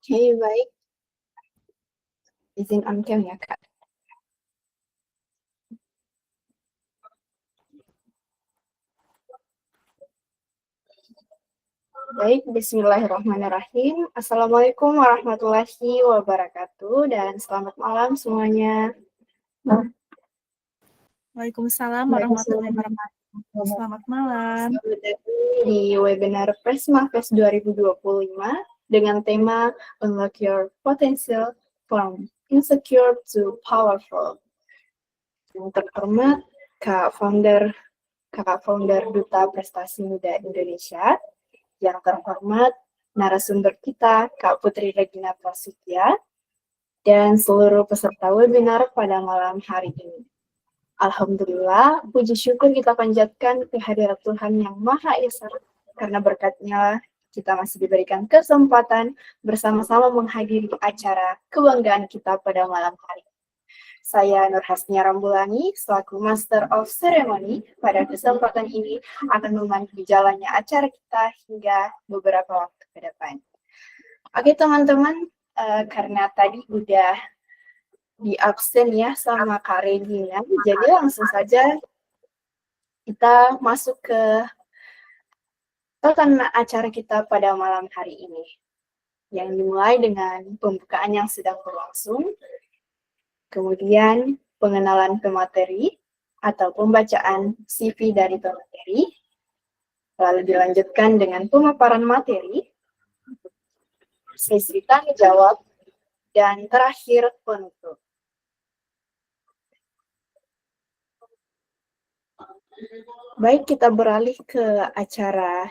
Oke, baik. Izin on cam ya, Kak. Baik, bismillahirrahmanirrahim. Assalamualaikum warahmatullahi wabarakatuh, dan selamat malam semuanya. Waalaikumsalam warahmatullahi wabarakatuh. Selamat malam. Selamat datang di webinar Prisma Fest 2025 dengan tema Unlock Your Potential from Insecure to Powerful. Yang terhormat Kakak Founder Duta Prestasi Muda Indonesia, yang terhormat narasumber kita, Kak Putri Regina Prasetya, dan seluruh peserta webinar pada malam hari ini. Alhamdulillah, puji syukur kita panjatkan kehadirat Tuhan yang Maha Esa, karena berkat-Nya kita masih diberikan kesempatan bersama-sama menghadiri acara kebanggaan kita pada malam hari. Saya Nur Hasnia Rambulangi, selaku Master of Ceremony, pada kesempatan ini akan memandu jalannya acara kita hingga beberapa waktu ke depan. Oke teman-teman, karena tadi udah di absen ya sama Kak Regina, jadi langsung saja kita masuk ke tatanan acara kita pada malam hari ini, yang dimulai dengan pembukaan yang sedang berlangsung, kemudian pengenalan pemateri atau pembacaan CV dari pemateri, lalu dilanjutkan dengan pemaparan materi, sesi tanya jawab, dan terakhir penutup. Baik, kita beralih ke acara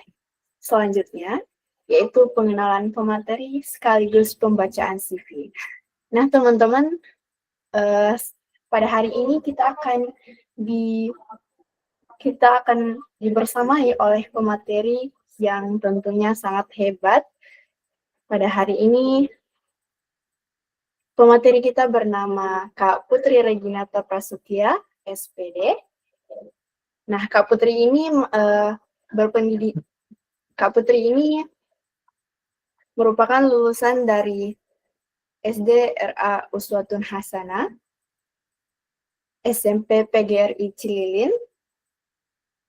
selanjutnya, yaitu pengenalan pemateri sekaligus pembacaan CV. Nah, teman-teman, pada hari ini kita akan dibersamai oleh pemateri yang tentunya sangat hebat. Pada hari ini, pemateri kita bernama Kak Putri Regina Prasetya, SPD. Nah, Kak Putri ini Kak Putri ini merupakan lulusan dari SD RA Uswatun Hasanah, SMP PGRI Cililin,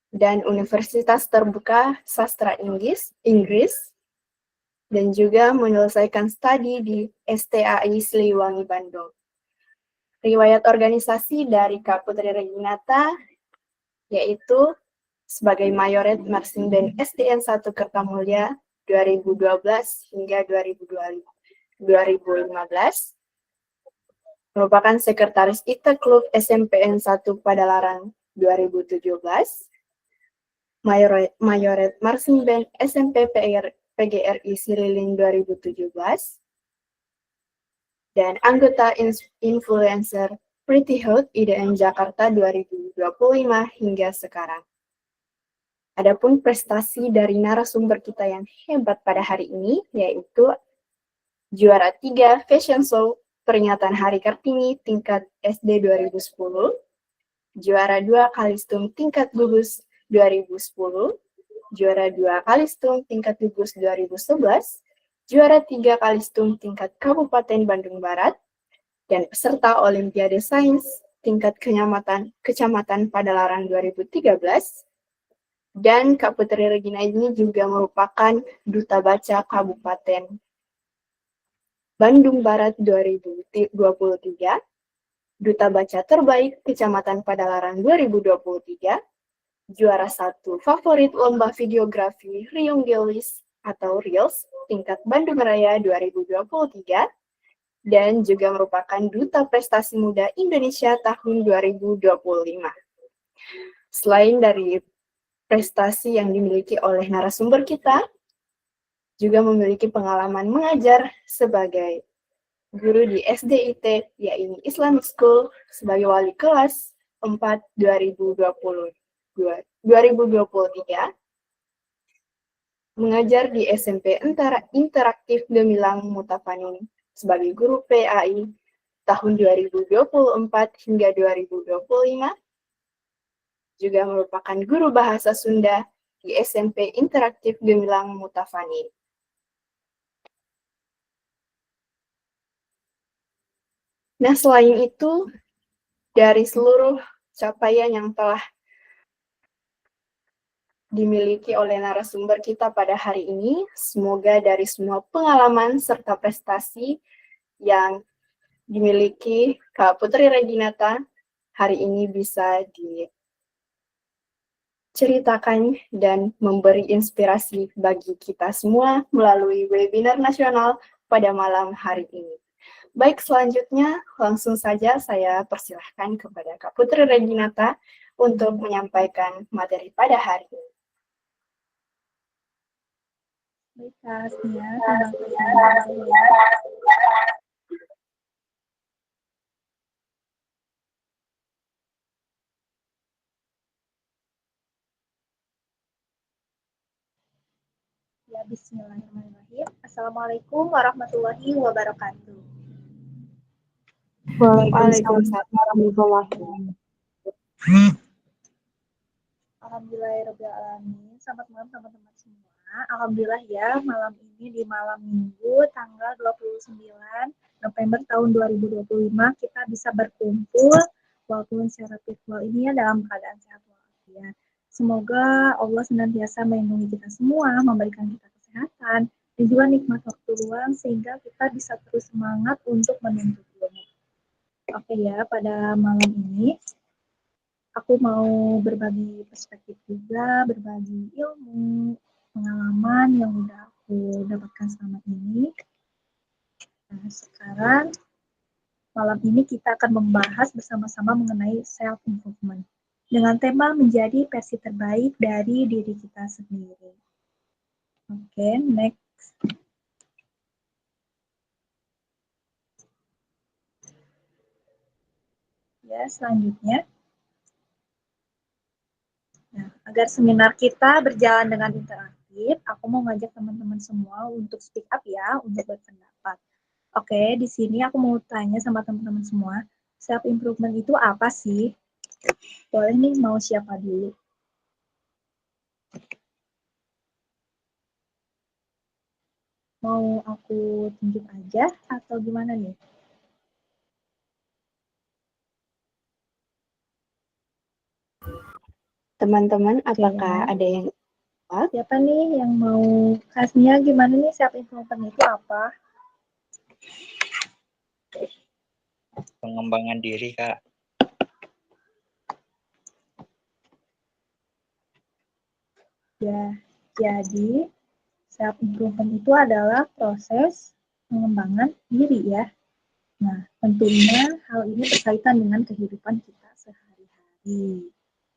dan Universitas Terbuka Sastra Inggris, dan juga menyelesaikan studi di STAI Siliwangi, Bandung. Riwayat organisasi dari Kak Putri Reginata yaitu sebagai Mayoret Marching Band SDN 1 Kertamulya 2012 hingga 2015, merupakan sekretaris ITA Klub SMPN 1 Padalarang 2017, Mayoret Marching Band SMP PGRI Cililin 2017, dan anggota influencer Pretty Hot IDN Jakarta 2025 hingga sekarang. Adapun prestasi dari narasumber kita yang hebat pada hari ini, yaitu juara 3 Fashion Show Peringatan Hari Kartini tingkat SD 2010, juara 2 Kalistung tingkat gugus 2010, juara 2 Kalistung tingkat gugus 2011, juara 3 Kalistung tingkat Kabupaten Bandung Barat, dan peserta Olimpiade Sains tingkat Kecamatan Padalarang 2013, dan Kak Putri Regina ini juga merupakan Duta Baca Kabupaten Bandung Barat 2023, Duta Baca Terbaik Kecamatan Padalarang 2023, juara 1 favorit lomba videografi Riung Gelis atau Reels tingkat Bandung Raya 2023, dan juga merupakan Duta Prestasi Muda Indonesia tahun 2025. Selain dari prestasi yang dimiliki oleh narasumber kita, juga memiliki pengalaman mengajar sebagai guru di SDIT, yaitu Islamic School, sebagai wali kelas 4 2023, mengajar di SMP Interaktif Gemilang Mutafani sebagai guru PAI tahun 2024 hingga 2025, juga merupakan guru bahasa Sunda di SMP Interaktif Gemilang Mutafani. Nah, selain itu, dari seluruh capaian yang telah dimiliki oleh narasumber kita pada hari ini, semoga dari semua pengalaman serta prestasi yang dimiliki Kak Putri Reginata hari ini bisa diceritakan dan memberi inspirasi bagi kita semua melalui webinar nasional pada malam hari ini. Baik, selanjutnya langsung saja saya persilahkan kepada Kak Putri Reginata untuk menyampaikan materi pada hari ini. Baik, Kak Asnia, terima kasih ya. Ya, bismillahirrahmanirrahim. Assalamualaikum warahmatullahi wabarakatuh. Waalaikumsalam warahmatullahi wabarakatuh. Alhamdulillahirrahmanirrahim. Selamat malam teman-teman semua. Alhamdulillah ya, malam ini di malam Minggu tanggal 29 November tahun 2025 kita bisa berkumpul walaupun secara virtual ini ya dalam keadaan sehat walafiat. Semoga Allah senantiasa melindungi kita semua, memberikan kita kesehatan dan juga nikmat waktu luang sehingga kita bisa terus semangat untuk menuntut ilmu. Oke ya, pada malam ini aku mau berbagi perspektif juga, berbagi ilmu, pengalaman yang udah aku dapatkan selama ini. Nah, sekarang malam ini kita akan membahas bersama-sama mengenai self-improvement dengan tema menjadi versi terbaik dari diri kita sendiri. Oke, next. Ya, selanjutnya. Nah, agar seminar kita berjalan dengan interaktif, aku mau ngajak teman-teman semua untuk speak up ya, untuk berpendapat. Oke, di sini aku mau tanya sama teman-teman semua, self-improvement itu apa sih? Boleh nih, mau siapa dulu? Mau aku tunjuk aja atau gimana nih? Teman-teman, apakah ada yang siapa nih yang mau kasihnya gimana nih self-improvement itu apa? Pengembangan diri, Kak. Ya, jadi self-improvement itu adalah proses pengembangan diri ya. Nah, tentunya hal ini berkaitan dengan kehidupan kita sehari-hari.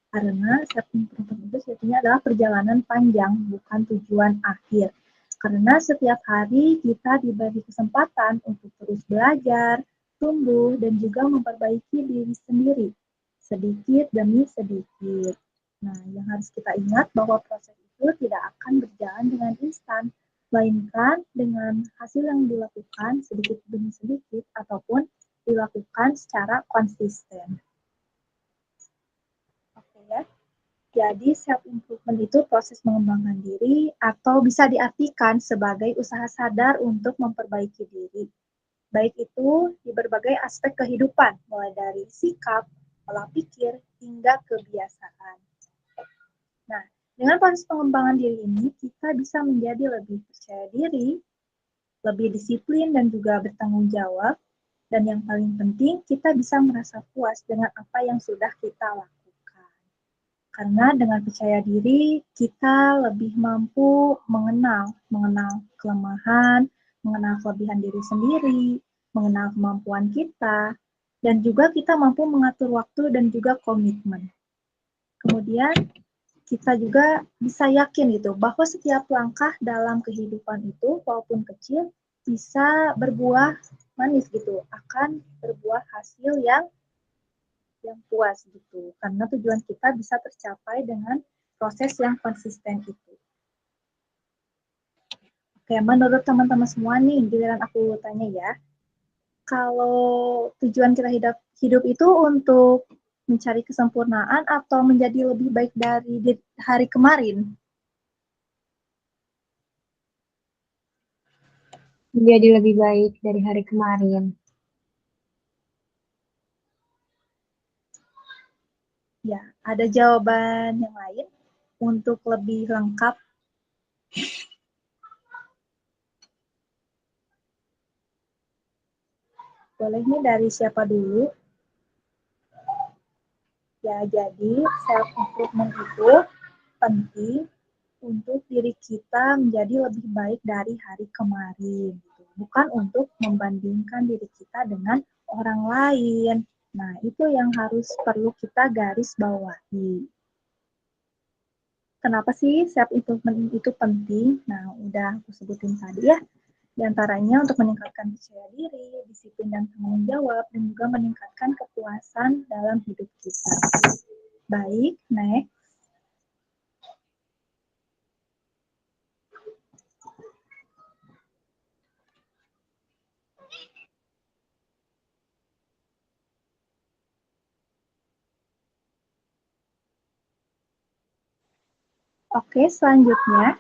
Karena self-improvement itu sebetulnya adalah perjalanan panjang, bukan tujuan akhir. Karena setiap hari kita diberi kesempatan untuk terus belajar, tumbuh, dan juga memperbaiki diri sendiri, sedikit demi sedikit. Nah, yang harus kita ingat bahwa proses itu tidak akan berjalan dengan instan, melainkan dengan hasil yang dilakukan sedikit demi sedikit ataupun dilakukan secara konsisten. Oke ya. Jadi self-improvement itu proses mengembangkan diri atau bisa diartikan sebagai usaha sadar untuk memperbaiki diri. Baik itu di berbagai aspek kehidupan, mulai dari sikap, pola pikir, hingga kebiasaan. Nah, dengan proses pengembangan diri ini, kita bisa menjadi lebih percaya diri, lebih disiplin dan juga bertanggung jawab, dan yang paling penting, kita bisa merasa puas dengan apa yang sudah kita lakukan. Karena dengan percaya diri, kita lebih mampu mengenal kelemahan, mengenal kelebihan diri sendiri, mengenal kemampuan kita, dan juga kita mampu mengatur waktu dan juga komitmen. Kemudian, kita juga bisa yakin gitu bahwa setiap langkah dalam kehidupan itu, walaupun kecil, bisa berbuah manis gitu, akan berbuah hasil yang puas gitu. Karena tujuan kita bisa tercapai dengan proses yang konsisten itu. Oke, menurut teman-teman semua nih, giliran aku tanya ya, kalau tujuan kita hidup itu untuk mencari kesempurnaan atau menjadi lebih baik dari hari kemarin? Menjadi lebih baik dari hari kemarin. Ya, ada jawaban yang lain untuk lebih lengkap. Boleh nih dari siapa dulu? Ya, jadi self improvement itu penting untuk diri kita menjadi lebih baik dari hari kemarin. Gitu. Bukan untuk membandingkan diri kita dengan orang lain. Nah, itu yang harus perlu kita garis bawahi. Kenapa sih self improvement itu penting? Nah, udah aku sebutin tadi ya. Di antaranya untuk meningkatkan percaya diri, disiplin dan tanggung jawab, dan juga meningkatkan kepuasan dalam hidup kita. Baik, next. Oke, selanjutnya.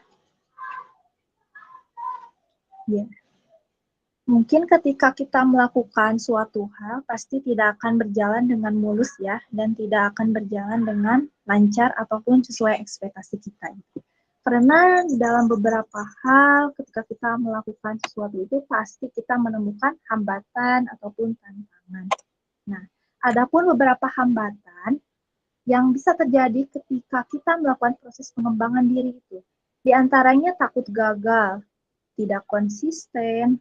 Ya. Mungkin ketika kita melakukan suatu hal, pasti tidak akan berjalan dengan mulus ya, dan tidak akan berjalan dengan lancar ataupun sesuai ekspektasi kita. Karena dalam beberapa hal, ketika kita melakukan sesuatu itu, pasti kita menemukan hambatan ataupun tantangan. Nah, adapun beberapa hambatan yang bisa terjadi ketika kita melakukan proses pengembangan diri itu, di antaranya takut gagal, tidak konsisten,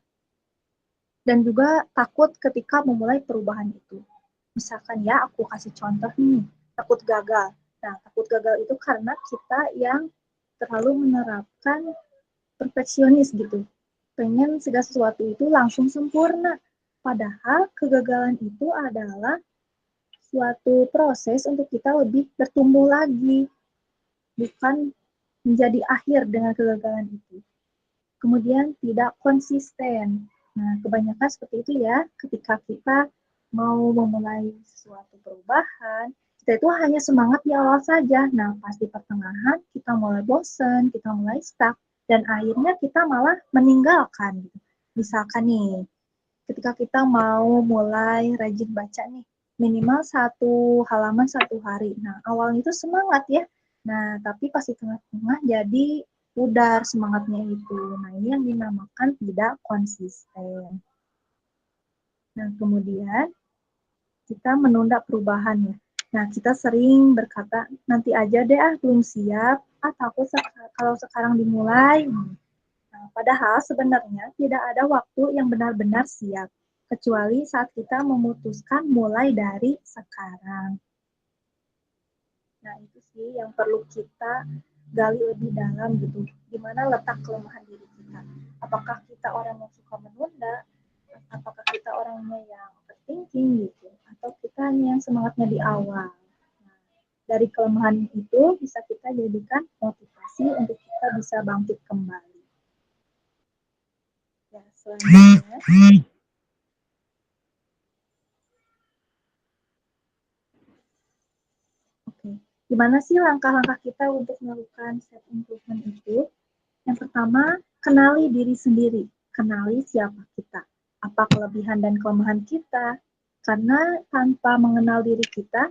dan juga takut ketika memulai perubahan itu. Misalkan ya, aku kasih contoh nih, takut gagal. Nah, takut gagal itu karena kita yang terlalu menerapkan perfeksionis gitu. Pengen segala sesuatu itu langsung sempurna. Padahal kegagalan itu adalah suatu proses untuk kita lebih bertumbuh lagi, bukan menjadi akhir dengan kegagalan itu. Kemudian tidak konsisten. Nah, kebanyakan seperti itu ya, ketika kita mau memulai suatu perubahan, kita itu hanya semangat di awal saja. Nah, pas di pertengahan kita mulai bosen, kita mulai stuck, dan akhirnya kita malah meninggalkan. Misalkan nih, ketika kita mau mulai rajin baca nih, minimal satu halaman satu hari. Nah, awalnya itu semangat ya. Nah, tapi pas di tengah-tengah jadi pudar semangatnya itu. Nah, ini yang dinamakan tidak konsisten. Nah, kemudian kita menunda perubahannya. Nah, kita sering berkata, nanti aja deh belum siap, takut kalau sekarang dimulai. Nah, padahal sebenarnya tidak ada waktu yang benar-benar siap, kecuali saat kita memutuskan mulai dari sekarang. Nah, itu sih yang perlu kita gali lebih dalam gitu. Di mana letak kelemahan diri kita. Apakah kita orang yang suka menunda? Apakah kita orangnya yang overthinking gitu? Atau kita yang semangatnya di awal? Nah, dari kelemahan itu bisa kita jadikan motivasi untuk kita bisa bangkit kembali. Ya, selanjutnya. Oke, gimana sih langkah-langkah kita untuk melakukan self improvement itu? Yang pertama, kenali diri sendiri. Kenali siapa kita. Apa kelebihan dan kelemahan kita. Karena tanpa mengenal diri kita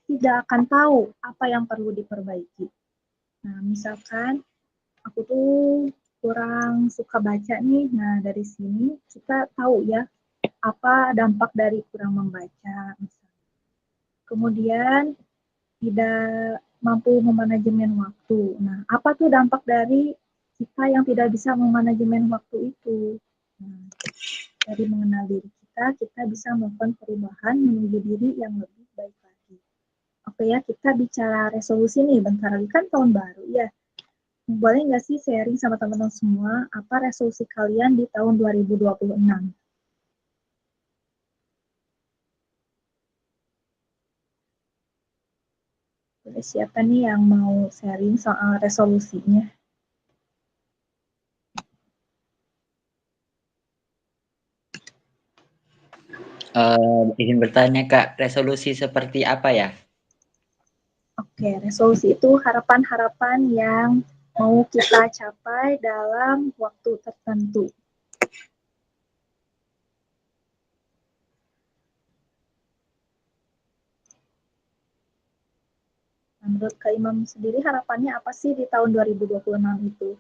tidak akan tahu apa yang perlu diperbaiki. Nah, misalkan aku tuh kurang suka baca nih. Nah, dari sini kita tahu ya apa dampak dari kurang membaca. Kemudian tidak mampu memanajemen waktu. Nah, apa tuh dampak dari kita yang tidak bisa memanajemen waktu itu? Nah, dari mengenal diri kita bisa melakukan perubahan menuju diri yang lebih baik lagi. Oke ya, kita bicara resolusi nih, bentar lagi kan tahun baru ya. Boleh nggak sih sharing sama teman-teman semua, apa resolusi kalian di tahun 2026? Siapa nih yang mau sharing soal resolusinya? Ingin bertanya Kak, resolusi seperti apa ya? Oke, resolusi itu harapan-harapan yang mau kita capai dalam waktu tertentu. Menurut Kak Imam sendiri harapannya apa sih di tahun 2026 itu?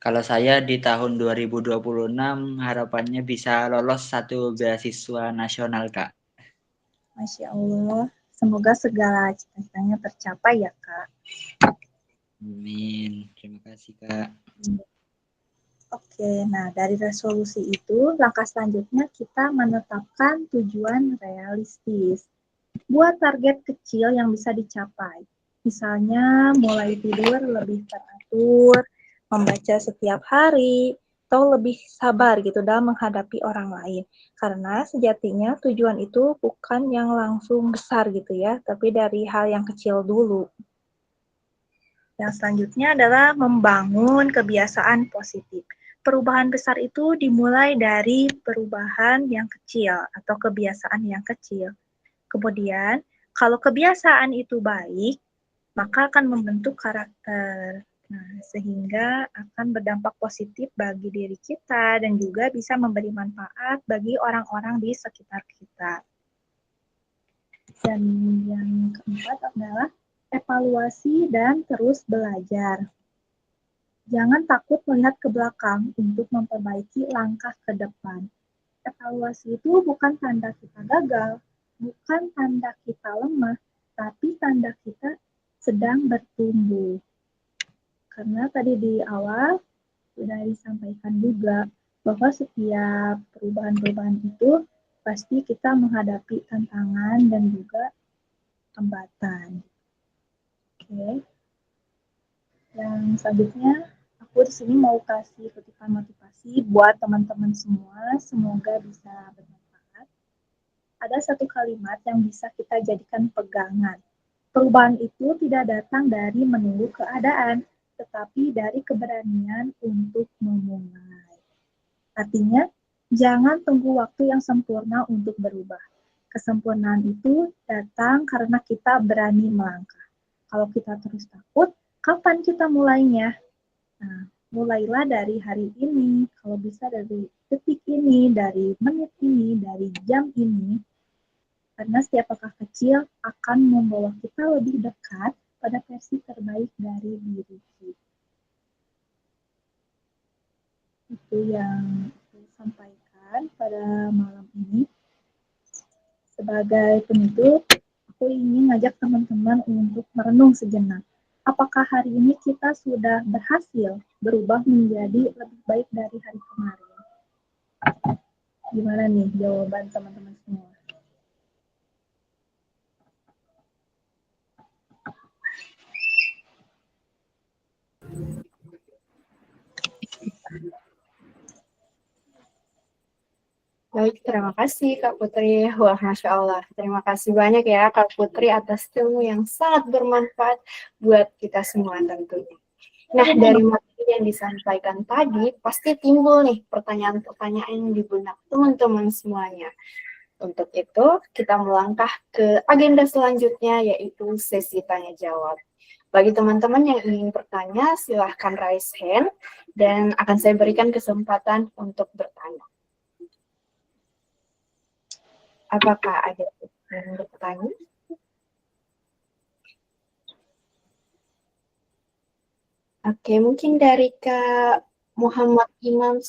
Kalau saya di tahun 2026 harapannya bisa lolos 1 beasiswa nasional, Kak. Masya Allah, semoga segala cita-citanya tercapai ya Kak. Amin. Terima kasih, Kak. Oke, nah dari resolusi itu, langkah selanjutnya kita menetapkan tujuan realistis. Buat target kecil yang bisa dicapai. Misalnya mulai tidur lebih teratur, membaca setiap hari, atau lebih sabar gitu dalam menghadapi orang lain. Karena sejatinya tujuan itu bukan yang langsung besar gitu ya, tapi dari hal yang kecil dulu. Yang selanjutnya adalah membangun kebiasaan positif. Perubahan besar itu dimulai dari perubahan yang kecil atau kebiasaan yang kecil. Kemudian, kalau kebiasaan itu baik, maka akan membentuk karakter. Nah, sehingga akan berdampak positif bagi diri kita dan juga bisa memberi manfaat bagi orang-orang di sekitar kita. Dan yang keempat adalah evaluasi dan terus belajar. Jangan takut melihat ke belakang untuk memperbaiki langkah ke depan. Evaluasi itu bukan tanda kita gagal, bukan tanda kita lemah, tapi tanda kita sedang bertumbuh. Karena tadi di awal sudah disampaikan juga bahwa setiap perubahan-perubahan itu pasti kita menghadapi tantangan dan juga hambatan. Oke. Yang selanjutnya aku di sini mau kasih kutipan motivasi buat teman-teman semua, semoga bisa bermanfaat. Ada satu kalimat yang bisa kita jadikan pegangan. Perubahan itu tidak datang dari menunggu keadaan, tetapi dari keberanian untuk memulai. Artinya, jangan tunggu waktu yang sempurna untuk berubah. Kesempurnaan itu datang karena kita berani melangkah. Kalau kita terus takut, kapan kita mulainya? Nah, mulailah dari hari ini, kalau bisa dari detik ini, dari menit ini, dari jam ini, karena setiap langkah kecil akan membawa kita lebih dekat pada versi terbaik dari diri kita. Itu yang saya sampaikan pada malam ini. Sebagai penutup, aku ingin ngajak teman-teman untuk merenung sejenak. Apakah hari ini kita sudah berhasil berubah menjadi lebih baik dari hari kemarin? Gimana nih jawaban teman-teman semua? Baik, terima kasih Kak Putri. Wah, Masya Allah. Terima kasih banyak ya Kak Putri atas ilmu yang sangat bermanfaat buat kita semua tentunya. Nah, dari materi yang disampaikan tadi, pasti timbul nih pertanyaan-pertanyaan di benak teman-teman semuanya. Untuk itu, kita melangkah ke agenda selanjutnya, yaitu sesi tanya-jawab. Bagi teman-teman yang ingin bertanya, silahkan raise hand, dan akan saya berikan kesempatan untuk bertanya. Apakah ada yang bertanya? Oke, mungkin dari Kak Muhammad Imam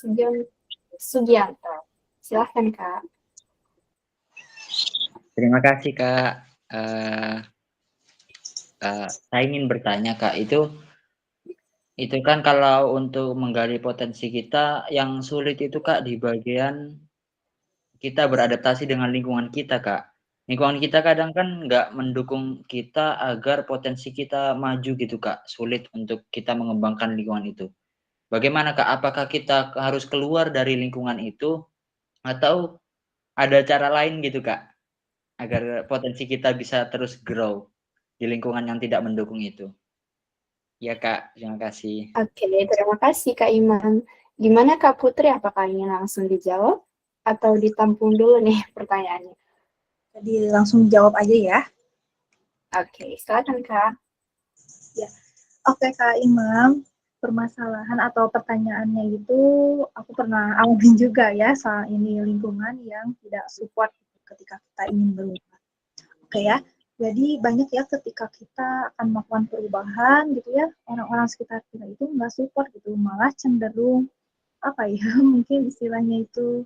Sugianto. Silahkan, Kak. Terima kasih, Kak. Saya ingin bertanya, Kak, itu kan kalau untuk menggali potensi kita yang sulit itu, Kak, di bagian kita beradaptasi dengan lingkungan kita, Kak. Lingkungan kita kadang kan nggak mendukung kita agar potensi kita maju gitu, Kak. Sulit untuk kita mengembangkan lingkungan itu. Bagaimana, Kak? Apakah kita harus keluar dari lingkungan itu atau ada cara lain gitu, Kak, agar potensi kita bisa terus grow di lingkungan yang tidak mendukung itu? Ya, Kak, terima kasih. Oke, terima kasih Kak Iman. Gimana Kak Putri, apakah ingin langsung dijawab atau ditampung dulu nih pertanyaannya? Jadi langsung jawab aja ya. Oke, silakan Kak. Ya. Oke Kak Imam, permasalahan atau pertanyaannya itu aku pernah alamin juga ya soal ini lingkungan yang tidak support ketika kita ingin berubah. Oke ya, Jadi banyak ya ketika kita akan melakukan perubahan gitu ya, orang-orang sekitar kita itu nggak support gitu, malah cenderung apa ya, mungkin istilahnya itu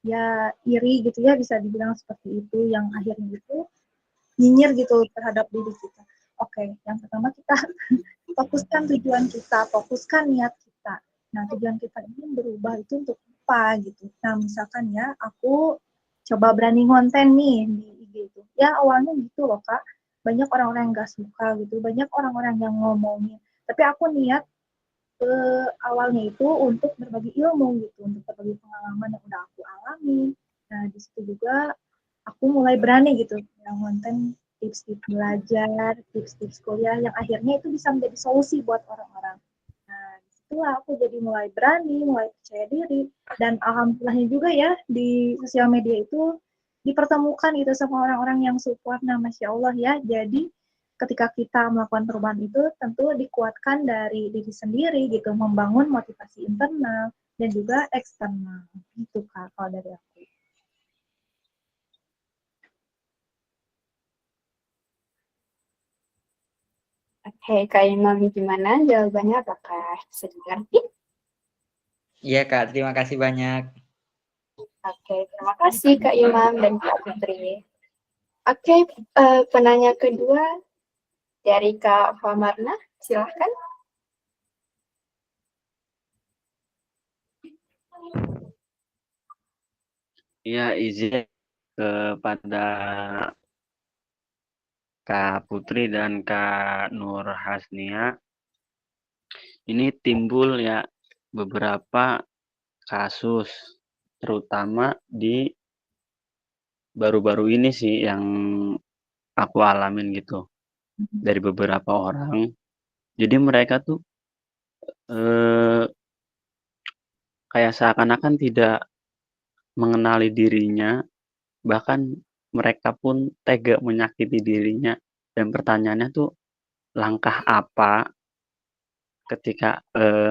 ya iri gitu ya, bisa dibilang seperti itu, yang akhirnya itu nyinyir gitu terhadap diri kita. Oke, yang pertama kita fokuskan tujuan kita, fokuskan niat kita. Nah, tujuan kita ini berubah itu untuk apa gitu. Nah, misalkan ya, aku coba berani ngonten nih di IG itu. Ya, awalnya gitu loh, Kak. Banyak orang-orang yang gak suka gitu, banyak orang-orang yang ngomongin. Tapi aku niat awalnya itu untuk berbagi ilmu gitu, untuk berbagi pengalaman yang udah aku alami. Nah, di situ juga aku mulai berani gitu yang konten tips-tips belajar, tips-tips kuliah yang akhirnya itu bisa menjadi solusi buat orang-orang. Nah, disitulah aku jadi mulai berani, mulai percaya diri, dan alhamdulillahnya juga ya di sosial media itu dipertemukan gitu sama orang-orang yang support. Nah, Masya Allah ya, jadi ketika kita melakukan perubahan itu tentu dikuatkan dari diri sendiri gitu, membangun motivasi internal dan juga eksternal. Gitu Kak, kalau dari aku. Oke, Kak Imam gimana jawabannya? Apakah bisa dimengerti? Iya Kak, terima kasih banyak. Oke, terima kasih Kak Imam dan Kak Putri. Oke, penanya kedua dari Kak Famarna, silahkan. Ya, izin kepada Kak Putri dan Kak Nur Hasnia. Ini timbul ya beberapa kasus, terutama di baru-baru ini sih yang aku alamin gitu dari beberapa orang. Jadi mereka tuh eh, kayak seakan-akan tidak mengenali dirinya, bahkan mereka pun tega menyakiti dirinya. Dan pertanyaannya tuh langkah apa ketika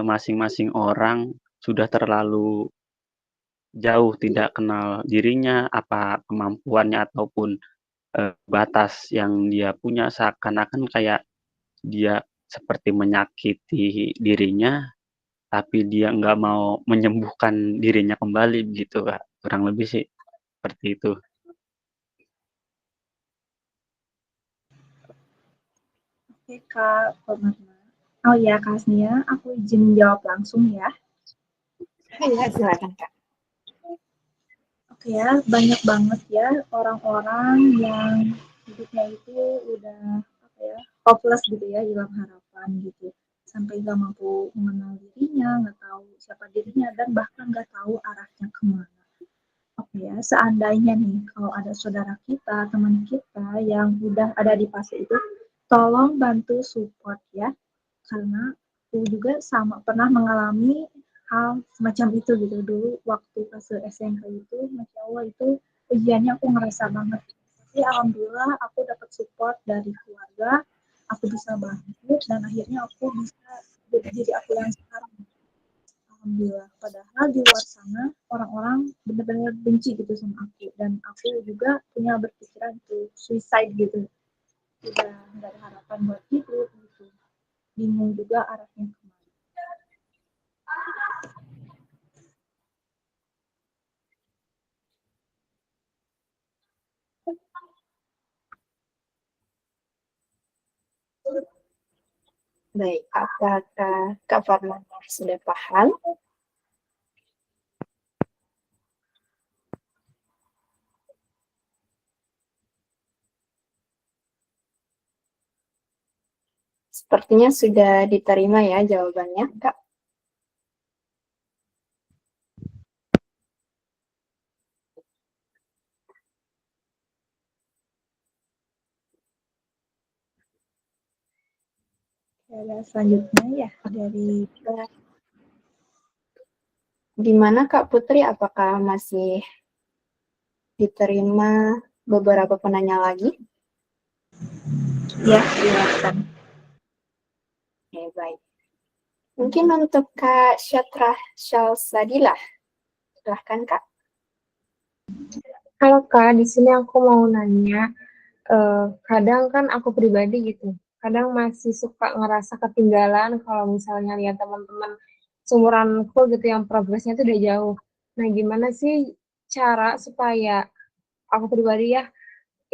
masing-masing orang sudah terlalu jauh tidak kenal dirinya, apa kemampuannya ataupun batas yang dia punya, seakan-akan kayak dia seperti menyakiti dirinya, tapi dia nggak mau menyembuhkan dirinya kembali gitu Kak. Kurang lebih sih seperti itu. Oke Kak Famarna. Oh ya Kak Hasnia, aku izin jawab langsung ya. Iya, silakan Kak. Oke ya, banyak banget ya orang-orang yang hidupnya itu udah apa ya, hopeless gitu ya, hilang harapan gitu. Sampai gak mampu mengenal dirinya, nggak tahu siapa dirinya, dan bahkan nggak tahu arahnya kemana. Oke ya, seandainya nih kalau ada saudara kita, teman kita yang udah ada di fase itu, tolong bantu support ya, karena aku juga sama pernah mengalami hal semacam itu gitu dulu waktu fase SMP itu, Masya Allah itu ujiannya aku ngerasa banget. Tapi alhamdulillah aku dapat support dari keluarga, aku bisa bangkit dan akhirnya aku bisa jadi diri aku yang sekarang. Alhamdulillah. Padahal di luar sana orang-orang benar-benar benci gitu sama aku, dan aku juga punya berpikiran untuk suicide gitu. Udah nggak ada harapan buat hidup gitu. Bingung juga arahnya kemana. Baik, apakah Kak Farmana sudah paham? Sepertinya sudah diterima ya jawabannya, Kak. Ada selanjutnya ya dari Gimana Kak Putri, apakah masih diterima beberapa penanya lagi? ya silakan. Oke, baik. Mungkin untuk Kak Syatrah Shalsadilah. Silahkan Kak. Halo Kak, di sini aku mau nanya, kadang kan aku pribadi gitu, kadang masih suka ngerasa ketinggalan kalau misalnya lihat teman-teman seumuranku gitu yang progresnya tuh udah jauh. Nah, gimana sih cara supaya aku pribadi ya,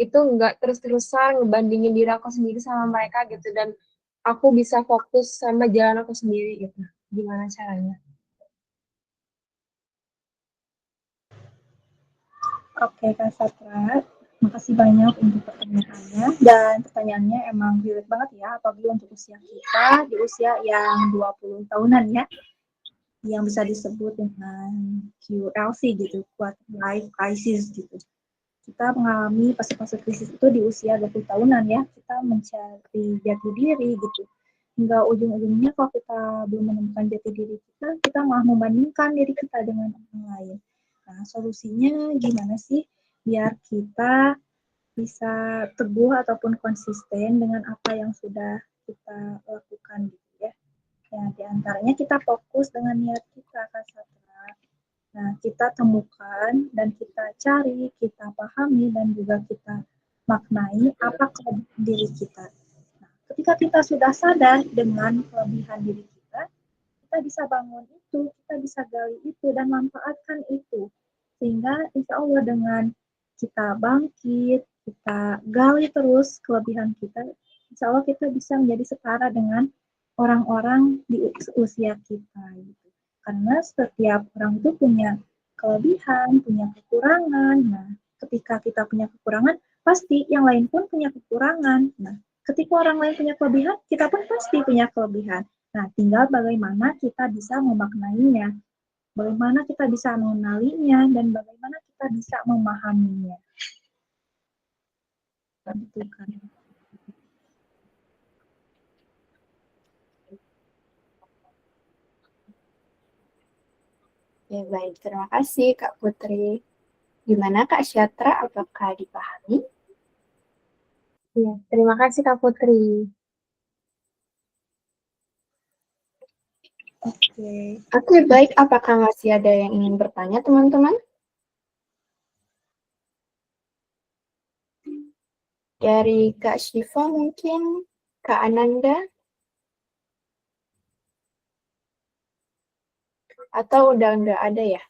itu nggak terus-terusan ngebandingin diri aku sendiri sama mereka gitu, dan aku bisa fokus sama jalan aku sendiri gitu. Gimana caranya? Oke, Kak Satra, makasih banyak untuk pertanyaannya. Dan pertanyaannya emang relate banget ya, apalagi untuk usia kita, di usia yang 20 tahunan ya, yang bisa disebut dengan QLC gitu, Quarter Life Crisis gitu. Kita mengalami fase-fase krisis itu di usia 20 tahunan ya, kita mencari jati diri gitu. Hingga ujung-ujungnya kalau kita belum menemukan jati diri kita malah membandingkan diri kita dengan orang lain. Nah, solusinya gimana sih biar kita bisa teguh ataupun konsisten dengan apa yang sudah kita lakukan gitu ya. Ya, di antaranya kita fokus dengan niat kita, Kak Satra. Nah, kita temukan dan kita cari, kita pahami, dan juga kita maknai apa kelebihan diri kita. Nah, ketika kita sudah sadar dengan kelebihan diri kita bisa bangun itu, kita bisa gali itu, dan manfaatkan itu. Sehingga insya Allah dengan kita bangkit, kita gali terus kelebihan kita, insya Allah kita bisa menjadi setara dengan orang-orang di usia kita. Gitu. Karena setiap orang itu punya kelebihan, punya kekurangan. Nah, ketika kita punya kekurangan, pasti yang lain pun punya kekurangan. Nah, ketika orang lain punya kelebihan, kita pun pasti punya kelebihan. Nah, tinggal bagaimana kita bisa memaknainya, bagaimana kita bisa mengenalinya, dan bagaimana kita bisa memahaminya. Gitu kan. Ya, baik. Terima kasih, Kak Putri. Gimana, Kak Syatra? Apakah dipahami? Iya, terima kasih Kak Putri. Oke. Oke, baik. Apakah masih ada yang ingin bertanya, teman-teman? Dari Kak Syifa mungkin, Kak Ananda, atau udah nggak ada ya?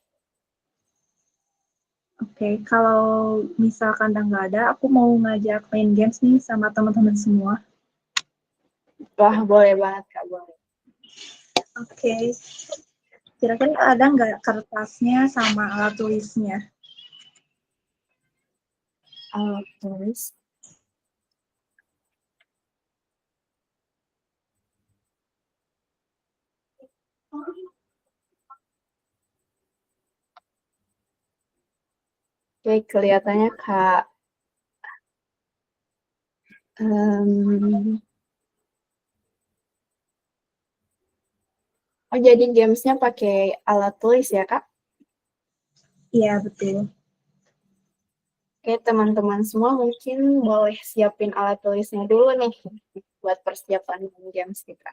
Oke, kalau misalkan udah nggak ada, aku mau ngajak main games nih sama teman-teman semua. Wah, boleh banget, Kak. Boleh. Oke. Kira-kira ada nggak kertasnya sama alat tulisnya? Alat tulis. Oke, kelihatannya Kak. Oh, jadi gamesnya pakai alat tulis ya, Kak? Iya, betul. Oke, teman-teman semua mungkin boleh siapin alat tulisnya dulu nih buat persiapan games kita.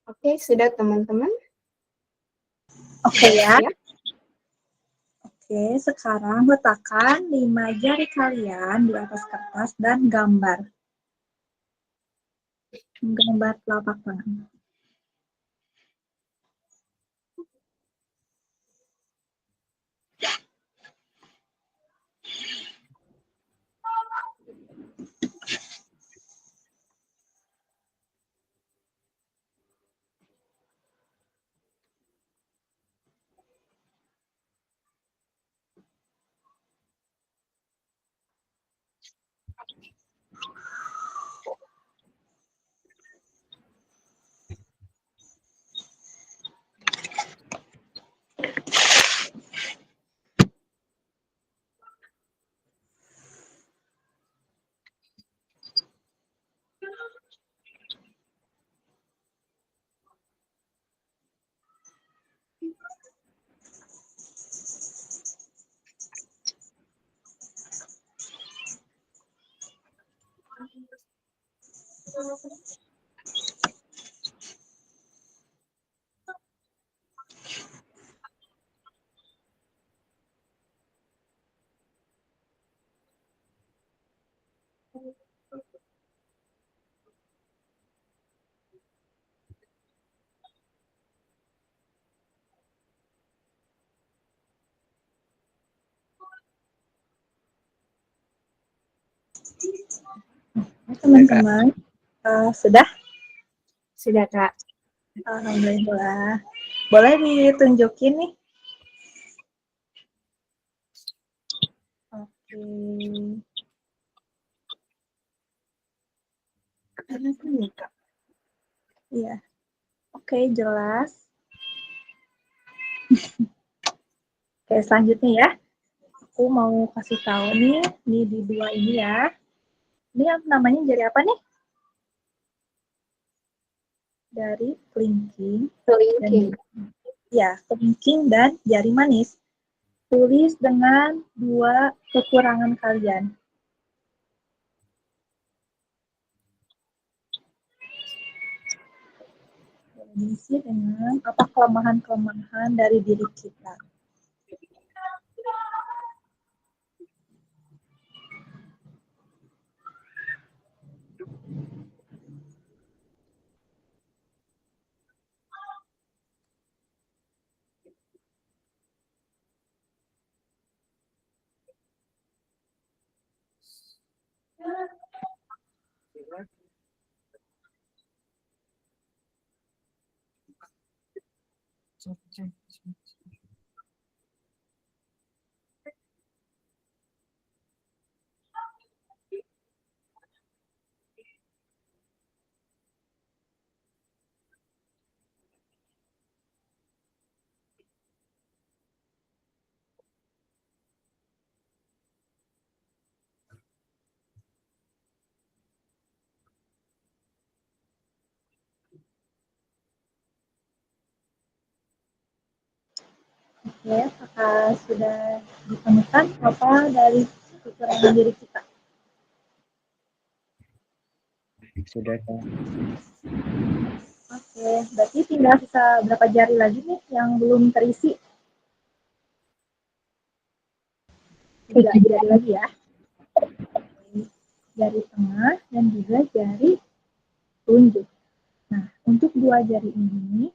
Oke, sudah teman-teman? Oke ya. Siap? Oke, sekarang letakkan 5 jari kalian di atas kertas dan gambar. Gambar telapak tangan. Teman-teman, sudah? Sudah, Kak. Alhamdulillah. Boleh ditunjukin nih? Oke. Kenapa nih, Kak? Iya. Oke, jelas. Oke, selanjutnya ya. Aku mau kasih tahu nih, di dua ini ya. Ini namanya jari apa nih? Dari kelingking dan Kelingking. ya, kelingking dan jari manis. Tulis dengan dua kekurangan kalian. Diisi dengan apa kelemahan-kelemahan dari diri kita. Oke, apakah sudah ditemukan apa dari kekurangan diri kita? Sudah, Kak. Oke, berarti tinggal sisa berapa jari lagi nih yang belum terisi? 3 jari lagi ya. Jari tengah dan juga jari telunjuk. Nah, untuk dua jari ini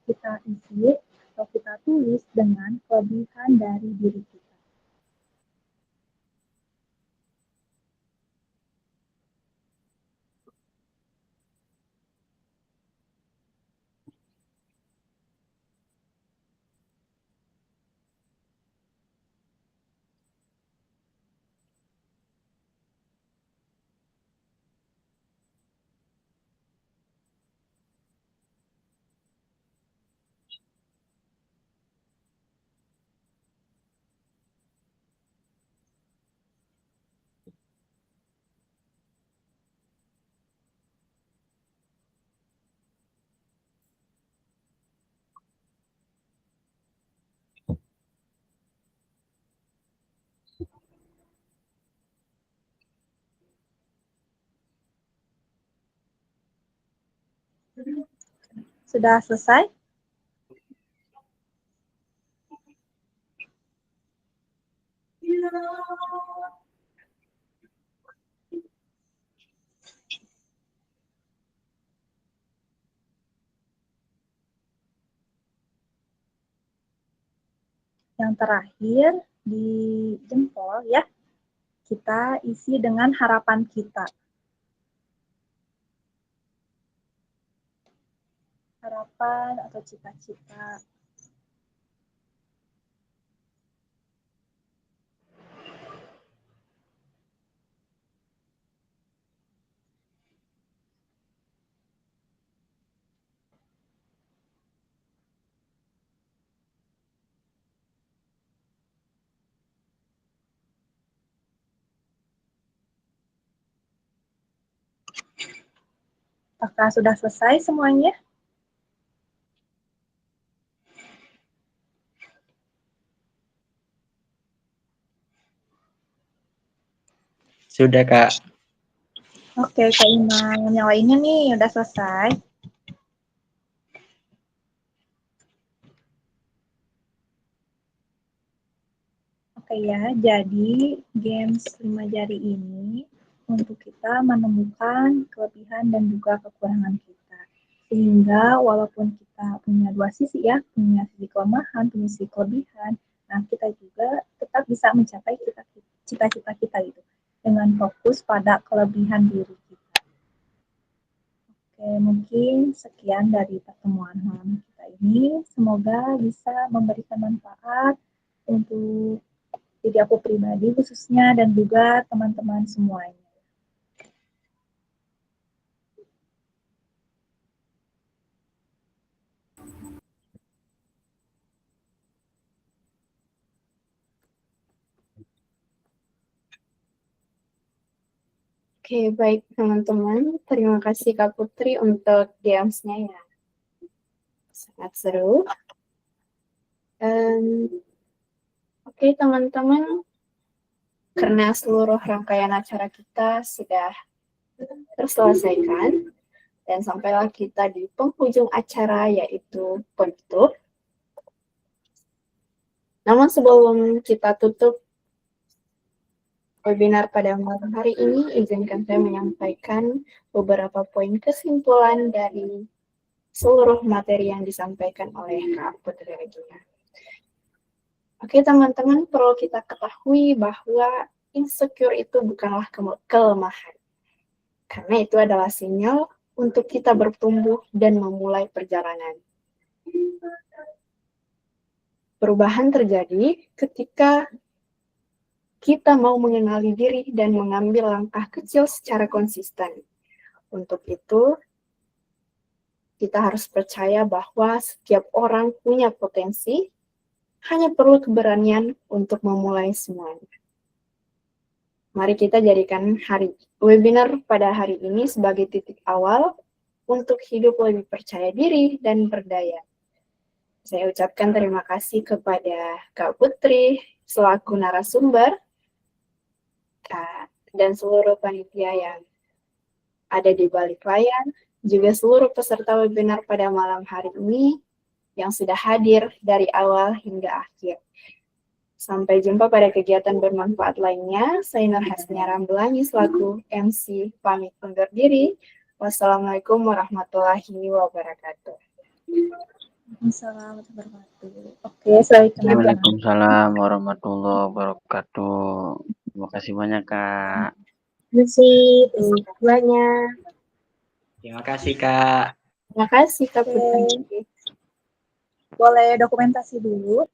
kita isi atau kita tulis dengan kelebihan dari diri kita. Sudah selesai? Yang terakhir di jempol ya, kita isi dengan harapan kita. Harapan atau cita-cita. Apakah sudah selesai semuanya? Sudah, Kak. Oke, Kak Iman. Yang lainnya nih udah selesai. Oke ya, jadi games 5 jari ini untuk kita menemukan kelebihan dan juga kekurangan kita. Sehingga walaupun kita punya dua sisi ya, punya sisi kelemahan, punya sisi kelebihan, nah kita juga tetap bisa mencapai cita-cita kita itu dengan fokus pada kelebihan diri kita. Oke, mungkin sekian dari pertemuan malam kita ini. Semoga bisa memberikan manfaat untuk diri aku pribadi khususnya dan juga teman-teman semuanya. Oke, baik teman-teman. Terima kasih Kak Putri untuk games-nya ya. Sangat seru. Oke teman-teman, karena seluruh rangkaian acara kita sudah terselesaikan, dan sampailah kita di penghujung acara yaitu penutup. Namun sebelum kita tutup webinar pada malam hari ini, izinkan saya menyampaikan beberapa poin kesimpulan dari seluruh materi yang disampaikan oleh Kak Putri Regina. Oke teman-teman, perlu kita ketahui bahwa insecure itu bukanlah kelemahan. Karena itu adalah sinyal untuk kita bertumbuh dan memulai perjalanan. Perubahan terjadi ketika kita mau mengenali diri dan mengambil langkah kecil secara konsisten. Untuk itu, kita harus percaya bahwa setiap orang punya potensi, hanya perlu keberanian untuk memulai semuanya. Mari kita jadikan webinar pada hari ini sebagai titik awal untuk hidup lebih percaya diri dan berdaya. Saya ucapkan terima kasih kepada Kak Putri selaku narasumber dan seluruh panitia yang ada di balik layar, juga seluruh peserta webinar pada malam hari ini yang sudah hadir dari awal hingga akhir. Sampai jumpa pada kegiatan bermanfaat lainnya. Saya Nur Hasnia Rambulangi selaku MC pamit undur diri. Wassalamualaikum warahmatullahi wabarakatuh. Assalamualaikum warahmatullahi wabarakatuh. Oke, selanjutnya. Waalaikumsalam warahmatullahi wabarakatuh. Terima kasih banyak, Kak. Terima kasih banyak. Terima kasih Kak. Terima kasih Kak Putri. Boleh dokumentasi dulu.